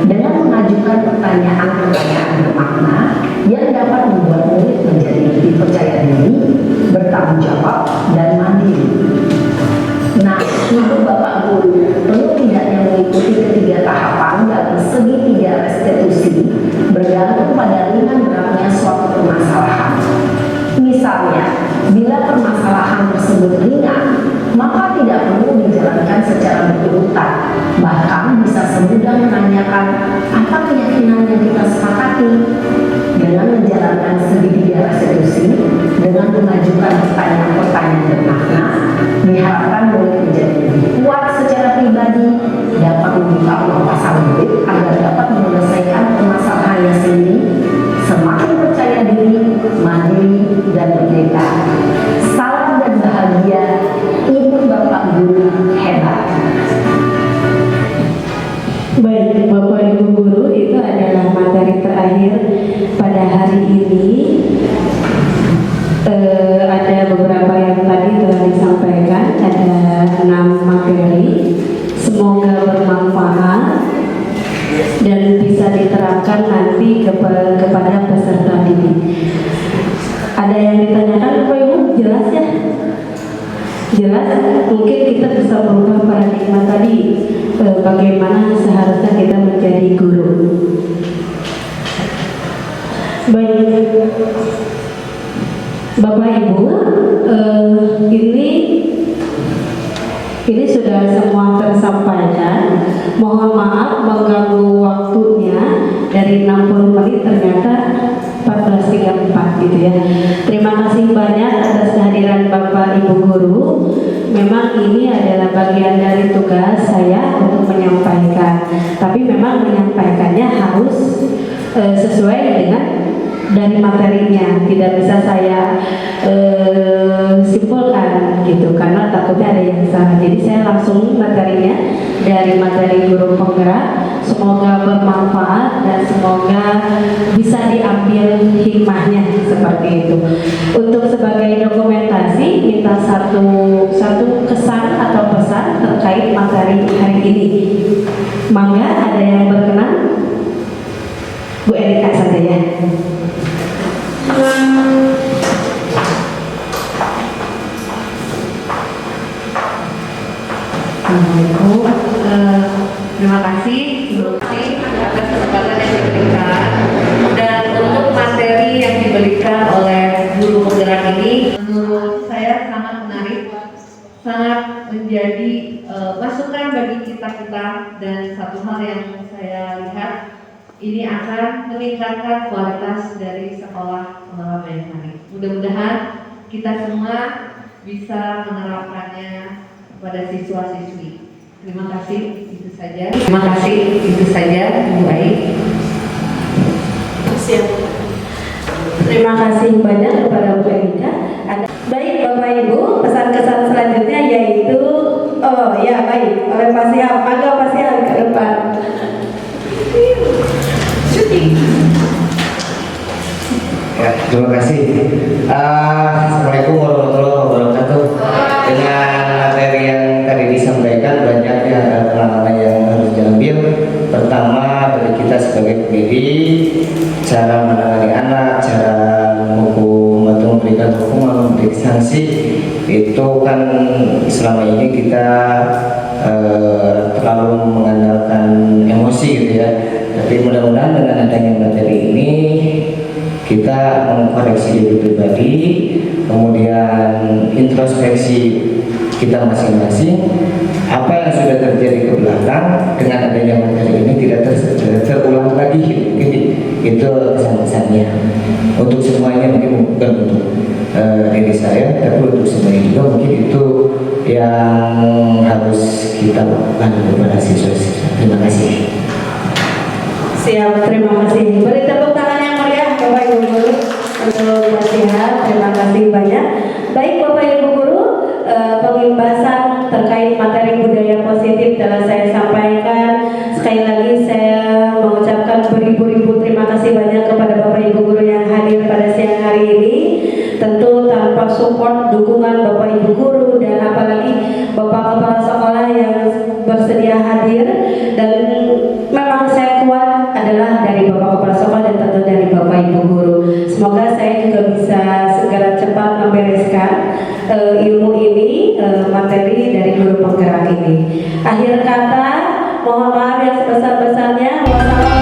F: dengan mengajukan pertanyaan-pertanyaan bermakna yang dapat membuat murid menjadi lebih percaya diri, bertanggung jawab, dan mandiri. Nah, ibu bapak guru perlu tidaknya mengikuti ketiga tahapan dalam segitiga restitusi bergantung pada ringan beratnya suatu permasalahan. Misalnya, bila permasalahan tersebut ringan, maka tidak perlu dijalankan secara berurutan. Bahkan bisa semudah menanyakan apa keyakinan yang kita sepakati. Dengan menjalankan segitiga restitusi, dengan mengajukan pertanyaan-pertanyaan bermakna, diharapkan murid menjadi lebih kuat secara pribadi, dapat membuka wawasan murid agar dapat menyelesaikan permasalahannya sendiri, semakin percaya diri, mandiri, dan merdeka. Salam dan bahagia, ibu bapak guru hebat.
A: Baik, Bapak Ibu Guru, itu adalah materi terakhir pada hari ini. Ada beberapa yang tadi telah disampaikan, ada 6 materi. Semoga bermanfaat dan bisa diterapkan nanti kepada peserta didik. Ada yang ditanyakan, Bapak Ibu, jelas ya? Jelas, mungkin kita bisa berubah paradigma tadi, bagaimana seharusnya kita menjadi guru. sudah semua tersampaikan. Mohon maaf mengganggu waktunya, dari 60 menit ternyata 14.34 gitu ya. Terima kasih banyak atas kehadiran Bapak Ibu Guru. Memang ini adalah bagian dari tugas saya untuk menyampaikan. Tapi memang menyampaikannya harus sesuai dengan dari materinya, tidak bisa saya simpulkan gitu karena takutnya ada yang salah. Jadi saya langsung materinya dari materi guru penggerak. Semoga bermanfaat dan semoga bisa diambil hikmahnya seperti itu. Untuk sebagai dokumentasi minta satu kesan atau pesan terkait materi hari ini. Mangga ada yang berkenan? Bu Erika saja ya. Assalamualaikum. Terima kasih atas kesempatan yang diberikan dan untuk materi yang diberikan oleh guru penggerak ini menurut saya sangat menarik, sangat menjadi masukan bagi kita dan satu hal yang saya lihat ini akan meningkatkan kualitas dari sekolah Menara Bayangkari. Mudah-mudahan kita semua bisa menerapkannya pada siswa-siswi. Terima kasih, itu saja. Terima kasih, itu saja, Ibu Ai. Siap. Terima kasih banyak kepada Bu Erika. Baik Bapak Ibu, pesan-kesan selanjutnya yaitu, oh ya baik, oleh Pak Siap, maka Pak Siap ke depan.
G: Ya, terima kasih. Assalamualaikum warahmatullahi wabarakatuh. Dengan materi yang tadi disampaikan banyak ya pengalaman yang harus diambil. Pertama dari kita sebagai pendidik, cara menangani anak, cara menghukum atau memberikan hukuman, memberikan sanksi, itu kan selama ini kita terlalu mengandalkan emosi gitu ya. Tapi mudah-mudahan dengan adanya materi ini kita mengkoreksi diri pribadi, kemudian introspeksi kita masing-masing, apa yang sudah terjadi ke belakang dengan adanya materi ini tidak terulang lagi. Mungkin itu kesan-kesannya untuk semuanya, mungkin bukan untuk diri saya, tapi untuk semuanya juga mungkin itu yang harus kita lakukan kepada siswa-siswa. Terima kasih.
A: Siap, terima kasih. Beri tepuk tangan yang meriah Bapak Ibu Guru untuk Pak Siap. Terima kasih banyak. Baik Bapak Ibu Guru, pengimbasan terkait materi budaya positif telah saya sampaikan. Sekali lagi saya mengucapkan beribu-ribu terima kasih banyak kepada Bapak Ibu Guru yang hadir pada siang hari ini. Tentu tanpa support dukungan Bapak Ibu Guru dan apalagi Bapak Kepala Sekolah yang bersedia hadir, dan memang saya kuat adalah dari Bapak Kepala Sekolah dan tentu dari Bapak Ibu Guru. Semoga saya juga bisa segera cepat membereskan ilmu ini, materi dari guru penggerak ini. Akhir kata, mohon maaf yang sebesar-besarnya. Wassalamualaikum